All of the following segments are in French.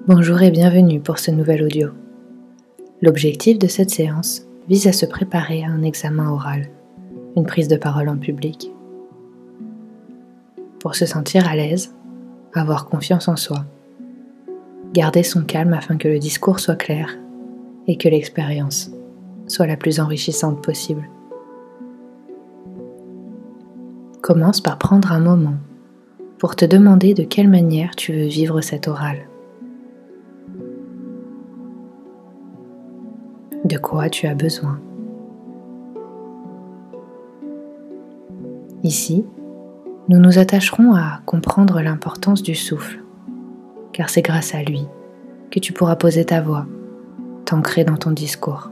Bonjour et bienvenue pour ce nouvel audio. L'objectif de cette séance vise à se préparer à un examen oral, une prise de parole en public. Pour se sentir à l'aise, avoir confiance en soi, garder son calme afin que le discours soit clair et que l'expérience soit la plus enrichissante possible. Commence par prendre un moment pour te demander de quelle manière tu veux vivre cet oral. De quoi tu as besoin. Ici, nous nous attacherons à comprendre l'importance du souffle, car c'est grâce à lui que tu pourras poser ta voix, t'ancrer dans ton discours.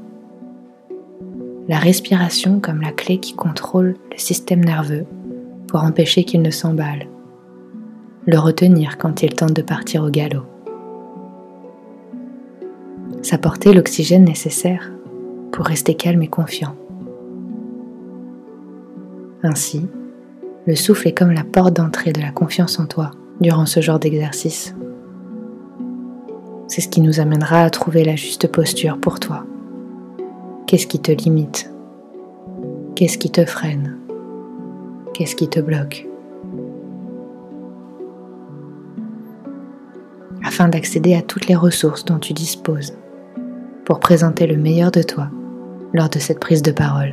La respiration comme la clé qui contrôle le système nerveux pour empêcher qu'il ne s'emballe, le retenir quand il tente de partir au galop. S'apporter l'oxygène nécessaire pour rester calme et confiant. Ainsi, le souffle est comme la porte d'entrée de la confiance en toi durant ce genre d'exercice. C'est ce qui nous amènera à trouver la juste posture pour toi. Qu'est-ce qui te limite? Qu'est-ce qui te freine? Qu'est-ce qui te bloque? Afin d'accéder à toutes les ressources dont tu disposes pour présenter le meilleur de toi lors de cette prise de parole.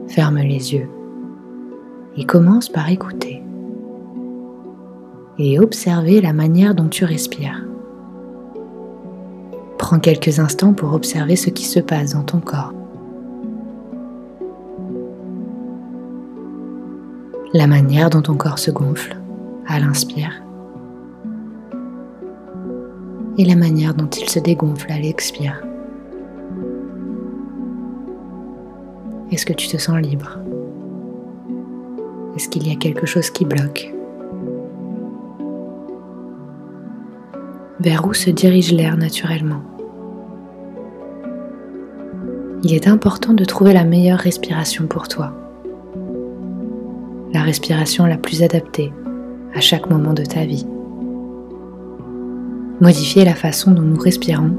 Ferme les yeux et commence par écouter et observer la manière dont tu respires. Prends quelques instants pour observer ce qui se passe dans ton corps. La manière dont ton corps se gonfle à l'inspire et la manière dont il se dégonfle à l'expire. Est-ce que tu te sens libre? Est-ce qu'il y a quelque chose qui bloque? Vers où se dirige l'air naturellement? Il est important de trouver la meilleure respiration pour toi. La respiration la plus adaptée à chaque moment de ta vie. Modifier la façon dont nous respirons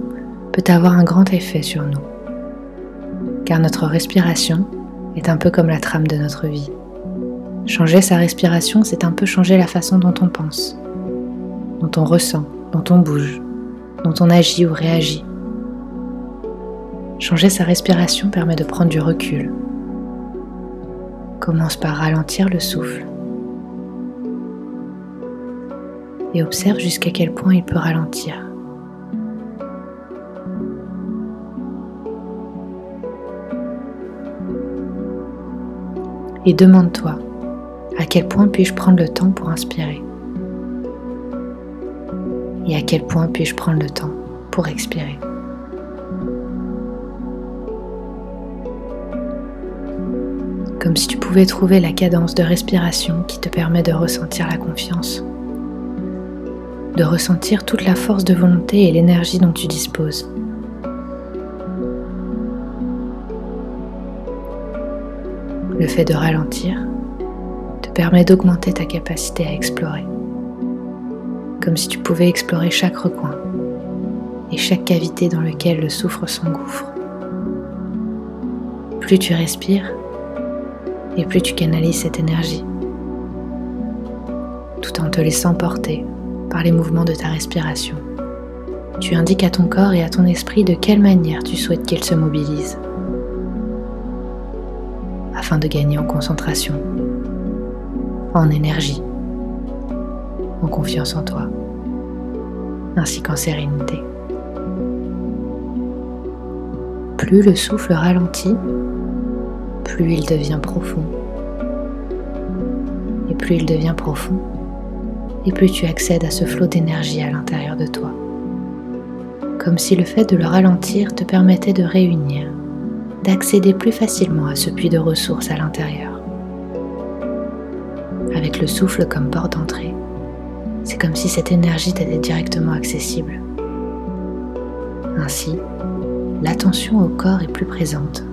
peut avoir un grand effet sur nous, car notre respiration est un peu comme la trame de notre vie. Changer sa respiration, c'est un peu changer la façon dont on pense, dont on ressent, dont on bouge, dont on agit ou réagit. Changer sa respiration permet de prendre du recul. Commence par ralentir le souffle et observe jusqu'à quel point il peut ralentir. Et demande-toi, à quel point puis-je prendre le temps pour inspirer? Et à quel point puis-je prendre le temps pour expirer? Comme si tu pouvais trouver la cadence de respiration qui te permet de ressentir la confiance, de ressentir toute la force de volonté et l'énergie dont tu disposes. Le fait de ralentir te permet d'augmenter ta capacité à explorer, comme si tu pouvais explorer chaque recoin et chaque cavité dans laquelle le souffle s'engouffre. Plus tu respires, et plus tu canalises cette énergie, tout en te laissant porter par les mouvements de ta respiration. Tu indiques à ton corps et à ton esprit de quelle manière tu souhaites qu'il se mobilise, afin de gagner en concentration, en énergie, en confiance en toi, ainsi qu'en sérénité. Plus le souffle ralentit, plus il devient profond. Et plus il devient profond, et plus tu accèdes à ce flot d'énergie à l'intérieur de toi. Comme si le fait de le ralentir te permettait de réunir, d'accéder plus facilement à ce puits de ressources à l'intérieur. Avec le souffle comme porte d'entrée, c'est comme si cette énergie t'était directement accessible. Ainsi, l'attention au corps est plus présente.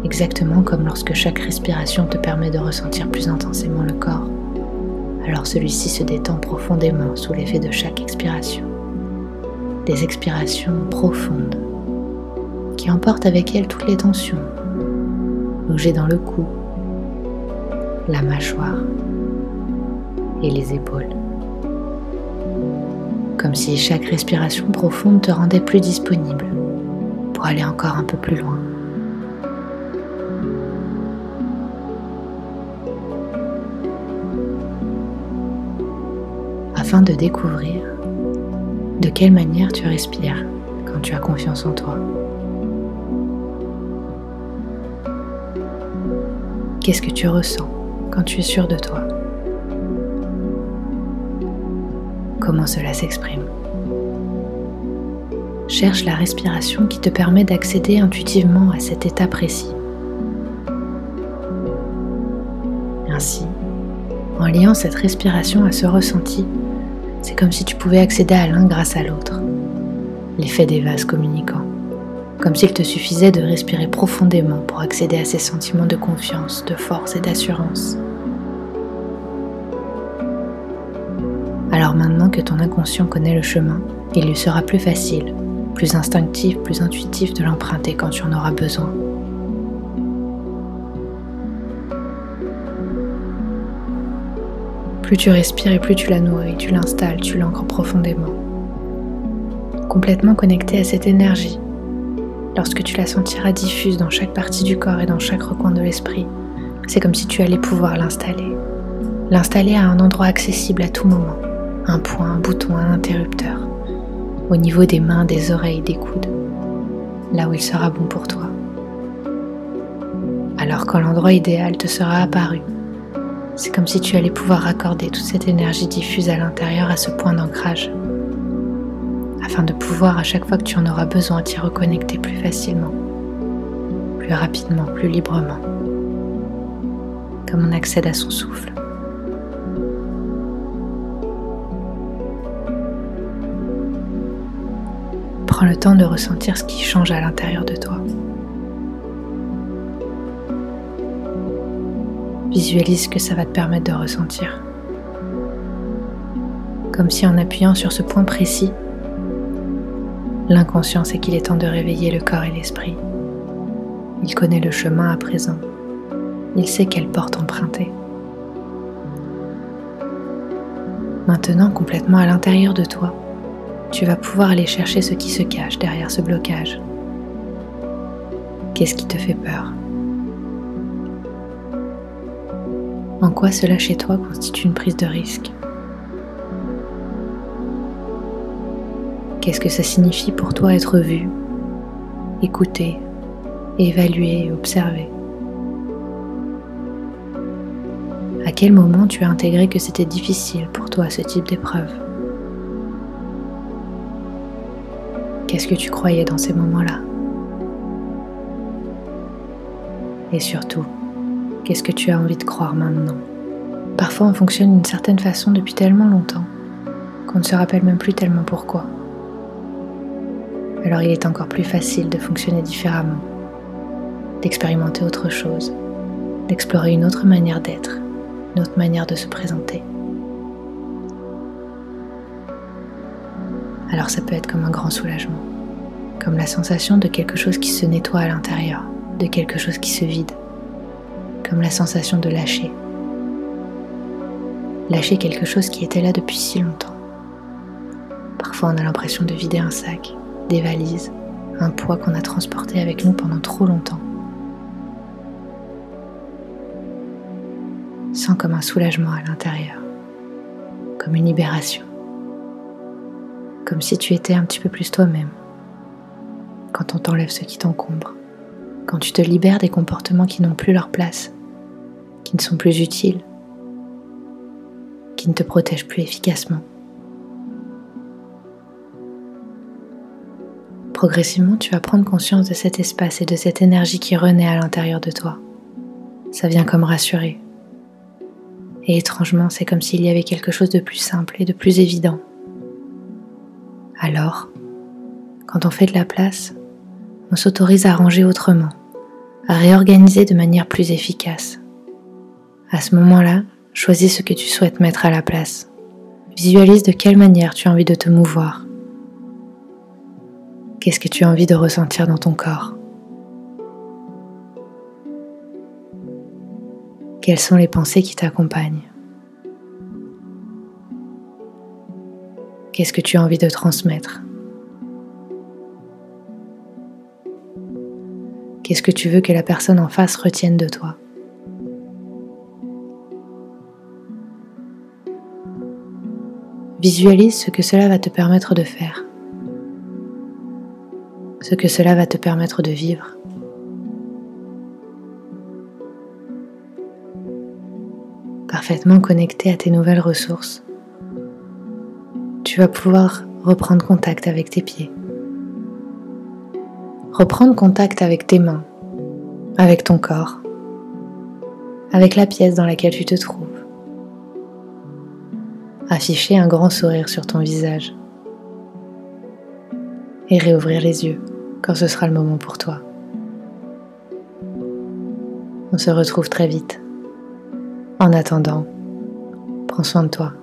Exactement comme lorsque chaque respiration te permet de ressentir plus intensément le corps, alors celui-ci se détend profondément sous l'effet de chaque expiration. Des expirations profondes qui emportent avec elles toutes les tensions logées dans le cou, la mâchoire et les épaules. Comme si chaque respiration profonde te rendait plus disponible pour aller encore un peu plus loin. Afin de découvrir de quelle manière tu respires quand tu as confiance en toi. Qu'est-ce que tu ressens quand tu es sûr de toi? Comment cela s'exprime? Cherche la respiration qui te permet d'accéder intuitivement à cet état précis. Ainsi, en liant cette respiration à ce ressenti, c'est comme si tu pouvais accéder à l'un grâce à l'autre. L'effet des vases communicants. Comme s'il te suffisait de respirer profondément pour accéder à ces sentiments de confiance, de force et d'assurance. Alors maintenant que ton inconscient connaît le chemin, il lui sera plus facile, plus instinctif, plus intuitif de l'emprunter quand tu en auras besoin. Plus tu respires et plus tu la nourris, tu l'installes, tu l'ancres profondément. Complètement connecté à cette énergie. Lorsque tu la sentiras diffuse dans chaque partie du corps et dans chaque recoin de l'esprit, c'est comme si tu allais pouvoir l'installer. L'installer à un endroit accessible à tout moment. Un point, un bouton, un interrupteur. Au niveau des mains, des oreilles, des coudes. Là où il sera bon pour toi. Alors quand l'endroit idéal te sera apparu, c'est comme si tu allais pouvoir raccorder toute cette énergie diffuse à l'intérieur à ce point d'ancrage, afin de pouvoir à chaque fois que tu en auras besoin t'y reconnecter plus facilement, plus rapidement, plus librement, comme on accède à son souffle. Prends le temps de ressentir ce qui change à l'intérieur de toi. Visualise ce que ça va te permettre de ressentir. Comme si en appuyant sur ce point précis, l'inconscient sait qu'il est temps de réveiller le corps et l'esprit. Il connaît le chemin à présent. Il sait quelle porte emprunter. Maintenant, complètement à l'intérieur de toi, tu vas pouvoir aller chercher ce qui se cache derrière ce blocage. Qu'est-ce qui te fait peur? En quoi cela chez toi constitue une prise de risque? Qu'est-ce que ça signifie pour toi être vu, écouté, évalué et observé? À quel moment tu as intégré que c'était difficile pour toi ce type d'épreuve? Qu'est-ce que tu croyais dans ces moments-là? Et surtout, qu'est-ce que tu as envie de croire maintenant? Parfois on fonctionne d'une certaine façon depuis tellement longtemps qu'on ne se rappelle même plus tellement pourquoi. Alors il est encore plus facile de fonctionner différemment, d'expérimenter autre chose, d'explorer une autre manière d'être, une autre manière de se présenter. Alors ça peut être comme un grand soulagement, comme la sensation de quelque chose qui se nettoie à l'intérieur, de quelque chose qui se vide, comme la sensation de lâcher. Lâcher quelque chose qui était là depuis si longtemps. Parfois on a l'impression de vider un sac, des valises, un poids qu'on a transporté avec nous pendant trop longtemps. Sens comme un soulagement à l'intérieur, comme une libération, comme si tu étais un petit peu plus toi-même. Quand on t'enlève ce qui t'encombre, quand tu te libères des comportements qui n'ont plus leur place, qui ne sont plus utiles, qui ne te protègent plus efficacement. Progressivement, tu vas prendre conscience de cet espace et de cette énergie qui renaît à l'intérieur de toi. Ça vient comme rassurer. Et étrangement, c'est comme s'il y avait quelque chose de plus simple et de plus évident. Alors, quand on fait de la place, on s'autorise à ranger autrement, à réorganiser de manière plus efficace. À ce moment-là, choisis ce que tu souhaites mettre à la place. Visualise de quelle manière tu as envie de te mouvoir. Qu'est-ce que tu as envie de ressentir dans ton corps? Quelles sont les pensées qui t'accompagnent? Qu'est-ce que tu as envie de transmettre? Qu'est-ce que tu veux que la personne en face retienne de toi? Visualise ce que cela va te permettre de faire, ce que cela va te permettre de vivre. Parfaitement connecté à tes nouvelles ressources, tu vas pouvoir reprendre contact avec tes pieds, reprendre contact avec tes mains, avec ton corps, avec la pièce dans laquelle tu te trouves. Afficher un grand sourire sur ton visage et réouvrir les yeux quand ce sera le moment pour toi. On se retrouve très vite. En attendant, prends soin de toi.